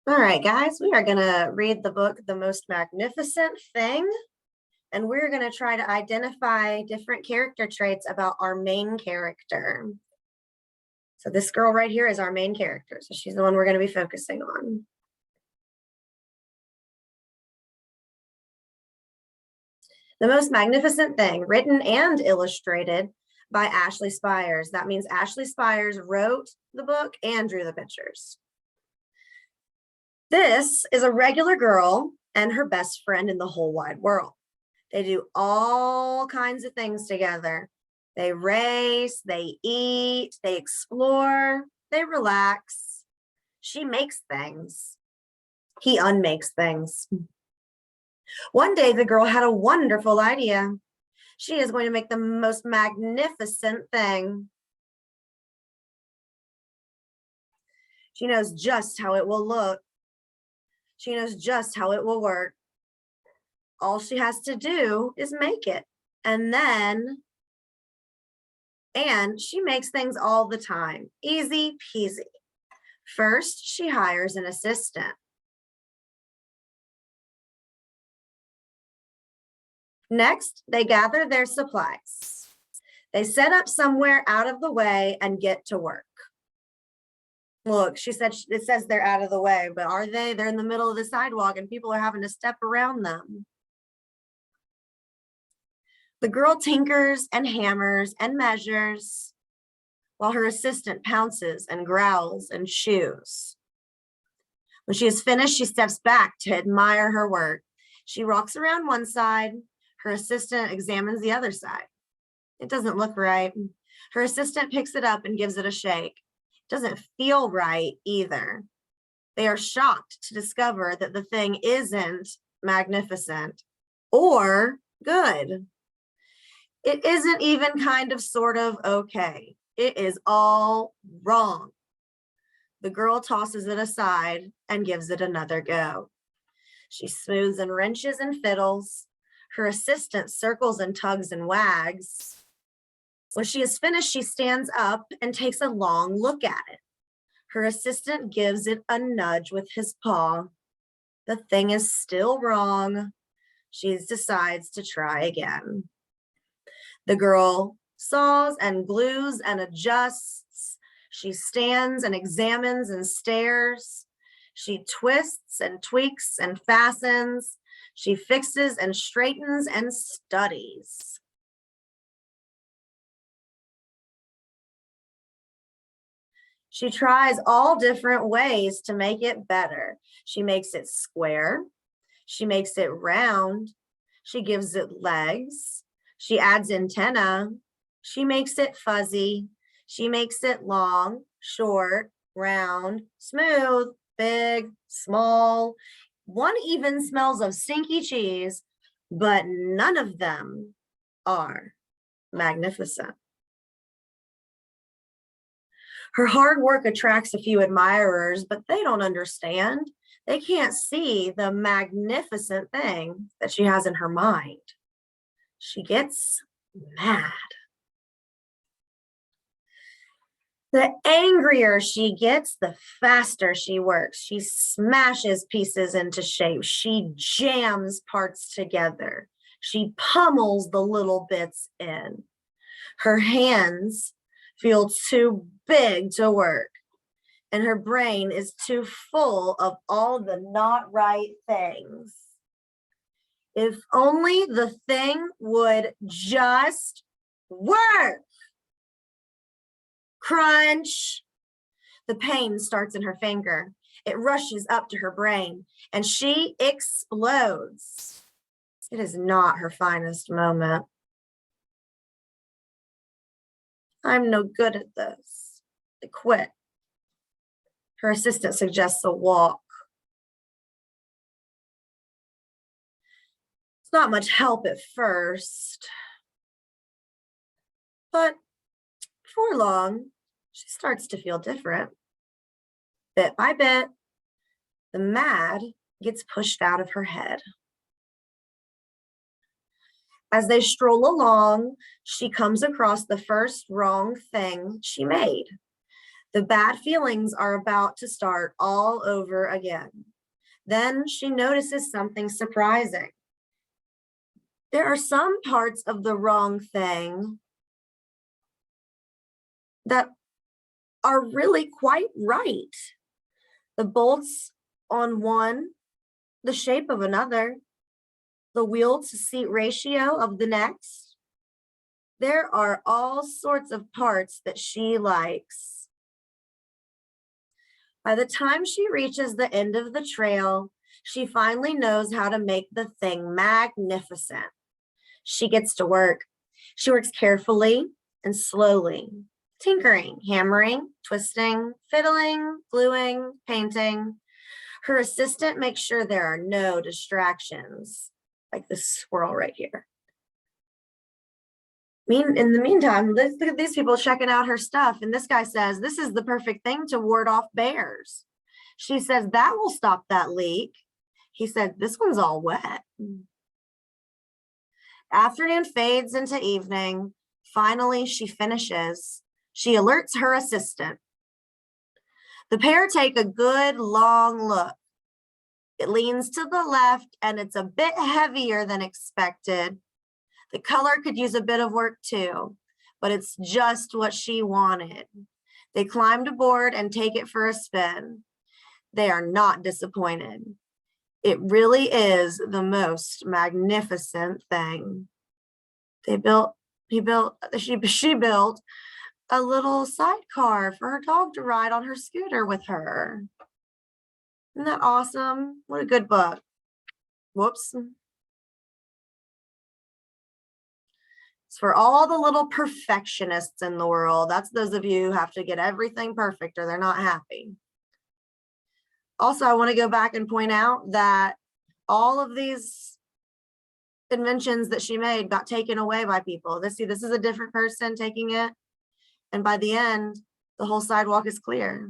All right, guys, we are going to read the book, The Most Magnificent Thing, and we're going to try to identify different character traits about our main character. So this girl right here is our main character. So she's the one we're going to be focusing on. The Most Magnificent Thing, written and illustrated by Ashley Spires. That means Ashley Spires wrote the book and drew the pictures. This is a regular girl and her best friend in the whole wide world. They do all kinds of things together. They race, they eat, they explore, they relax. She makes things. He unmakes things. One day, the girl had a wonderful idea. She is going to make the most magnificent thing. She knows just how it will look. She knows just how it will work. All she has to do is make it. And she makes things all the time. Easy peasy. First, she hires an assistant. Next, they gather their supplies. They set up somewhere out of the way and get to work. Look, she said, it says they're out of the way, but are they? They're in the middle of the sidewalk and people are having to step around them. The girl tinkers and hammers and measures while her assistant pounces and growls and chews. When she is finished, she steps back to admire her work. She rocks around one side. Her assistant examines the other side. It doesn't look right. Her assistant picks it up and gives it a shake. It doesn't feel right either. They are shocked to discover that the thing isn't magnificent or good. It isn't even kind of sort of okay. It is all wrong. The girl tosses it aside and gives it another go. She smooths and wrenches and fiddles. Her assistant circles and tugs and wags. When she is finished, she stands up and takes a long look at it. Her assistant gives it a nudge with his paw. The thing is still wrong. She decides to try again. The girl saws and glues and adjusts. She stands and examines and stares. She twists and tweaks and fastens. She fixes and straightens and studies. She tries all different ways to make it better. She makes it square. She makes it round. She gives it legs. She adds antenna. She makes it fuzzy. She makes it long, short, round, smooth, big, small. One even smells of stinky cheese, but none of them are magnificent. Her hard work attracts a few admirers, but they don't understand. They can't see the magnificent thing that she has in her mind. She gets mad. The angrier she gets, the faster she works. She smashes pieces into shape. She jams parts together. She pummels the little bits in. Her hands feel too big to work, and her brain is too full of all the not right things. If only the thing would just work. Crunch. The pain starts in her finger. It rushes up to her brain, and she explodes. It is not her finest moment. I'm no good at this. I quit. Her assistant suggests a walk. It's not much help at first, but before long, she starts to feel different. Bit by bit, the mad gets pushed out of her head. As they stroll along, she comes across the first wrong thing she made. The bad feelings are about to start all over again. Then she notices something surprising. There are some parts of the wrong thing that are really quite right. The bolts on one, the shape of another, the wheel to seat ratio of the next. There are all sorts of parts that she likes. By the time she reaches the end of the trail, she finally knows how to make the thing magnificent. She gets to work. She works carefully and slowly, tinkering, hammering, twisting, fiddling, gluing, painting. Her assistant makes sure there are no distractions, like this squirrel right here. In the meantime, look at these people checking out her stuff. And this guy says, this is the perfect thing to ward off bears. She says, that will stop that leak. He said, this one's all wet. Afternoon fades into evening. Finally, she finishes. She alerts her assistant. The pair take a good long look. It leans to the left and it's a bit heavier than expected. The color could use a bit of work too, but it's just what she wanted. They climbed aboard and take it for a spin. They are not disappointed. It really is the most magnificent thing. She built a little sidecar for her dog to ride on her scooter with her. Isn't that awesome? What a good book. Whoops. It's for all the little perfectionists in the world. That's those of you who have to get everything perfect or they're not happy. Also, I want to go back and point out that all of these inventions that she made got taken away by people. This is a different person taking it. And by the end, the whole sidewalk is clear.